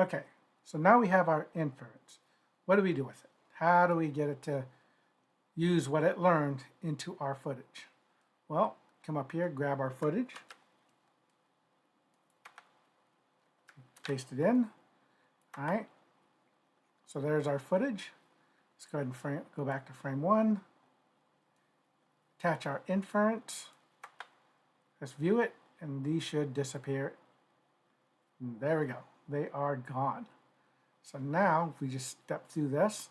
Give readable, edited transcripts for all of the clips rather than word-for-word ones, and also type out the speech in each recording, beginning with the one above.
Okay, so now we have our inference. What do we do with it? How do we get it to use what it learned into our footage? Well, come up here, grab our footage, paste it in. All right, so there's our footage. Let's go ahead and go back to frame 1, attach our inference. Let's view it, and these should disappear. And there we go. They are gone. So now, if we just step through this,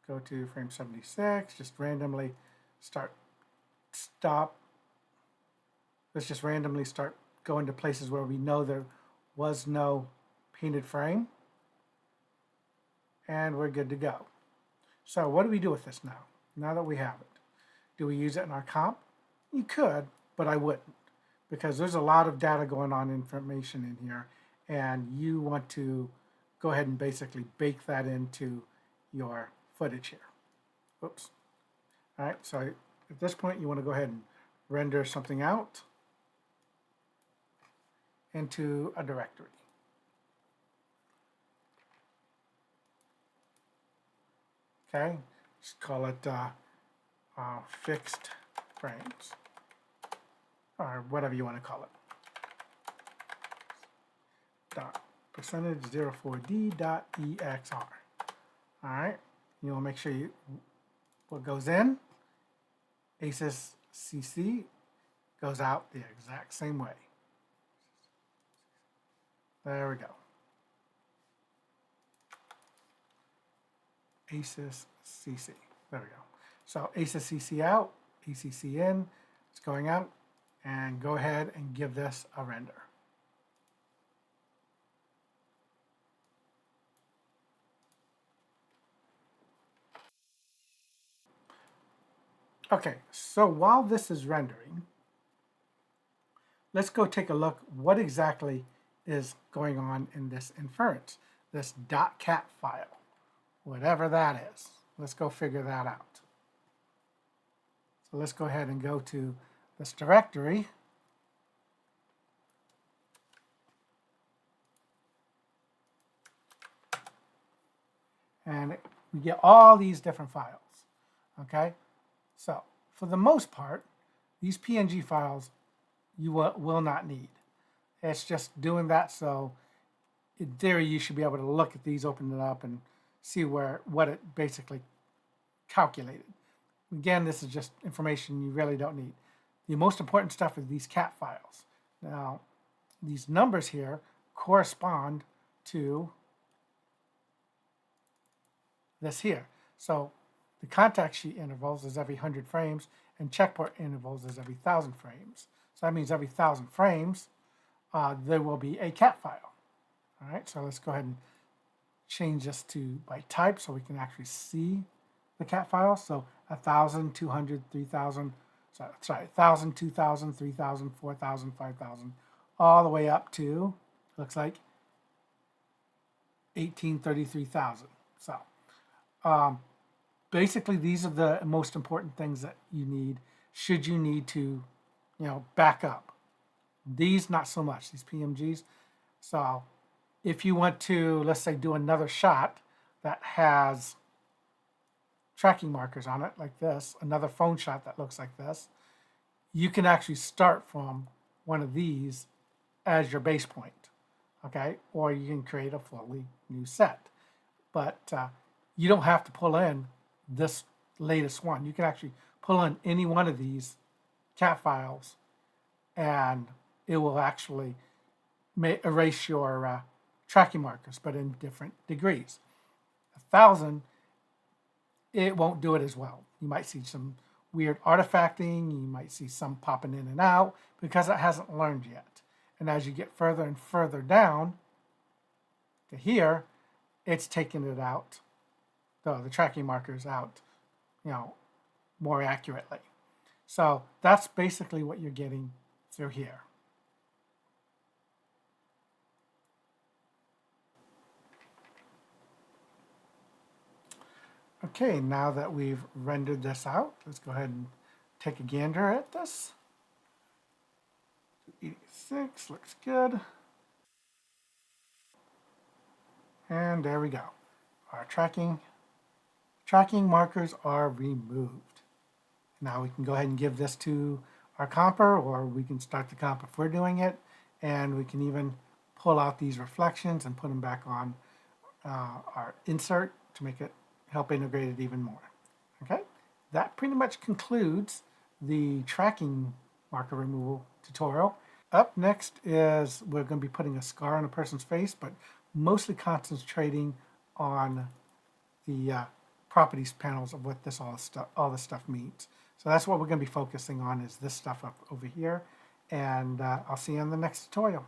go to frame 76, just randomly stop. Let's just randomly start going to places where we know there was no painted frame. And we're good to go. So what do we do with this now? Now that we have it, do we use it in our comp? You could, but I wouldn't, because there's a lot of data going on, information in here, and you want to go ahead and basically bake that into your footage here. Oops. All right, so at this point you want to go ahead and render something out into a directory. Okay, just call it fixed frames, or whatever you want to call it. Percentage 04D.exr. All right, you want to make sure what goes in, ACES CC, goes out the exact same way. There we go. ACES CC. There we go. So ACES CC out, ACC in, it's going out, and go ahead and give this a render. Okay, so while this is rendering, let's go take a look what exactly is going on in this inference, this .cat file, whatever that is. Let's go figure that out. So let's go ahead and go to this directory. And we get all these different files, okay? So for the most part, these PNG files you will not need. It's just doing that so in theory you should be able to look at these, open it up, and see what it basically calculated. Again, this is just information you really don't need. The most important stuff is these cat files. Now, these numbers here correspond to this here. So the contact sheet intervals is every 100 frames, and checkpoint intervals is every 1,000 frames. So that means every 1,000 frames, there will be a cat file. All right, so let's go ahead and change this to by type so we can actually see the cat file. So 1,000, 200, 3,000, sorry, 1,000, 2,000, 3,000, 4,000, 5,000, all the way up to, looks like 33,000. So basically these are the most important things that you need should you need to, back up. These not so much, these PMGs. So if you want to, let's say, do another shot that has tracking markers on it like this, another phone shot that looks like this, you can actually start from one of these as your base point, okay? Or you can create a fully new set. But you don't have to pull in this latest one. You can actually pull in any one of these cat files and it will actually erase your tracking markers, but in different degrees. 1,000, it won't do it as well. You might see some weird artifacting, you might see some popping in and out because it hasn't learned yet. And as you get further and further down to here, it's taking it out, the tracking markers out, more accurately. So that's basically what you're getting through here. Okay, now that we've rendered this out, let's go ahead and take a gander at this. 86 looks good. And there we go. Our tracking markers are removed. Now we can go ahead and give this to our comper, or we can start the comp if we're doing it, and we can even pull out these reflections and put them back on our insert to make it help integrate it even more. Okay, that pretty much concludes the tracking marker removal tutorial. Up next is we're going to be putting a scar on a person's face, but mostly concentrating on the properties panels of what this all this stuff means. So that's what we're going to be focusing on, is this stuff up over here. And I'll see you in the next tutorial.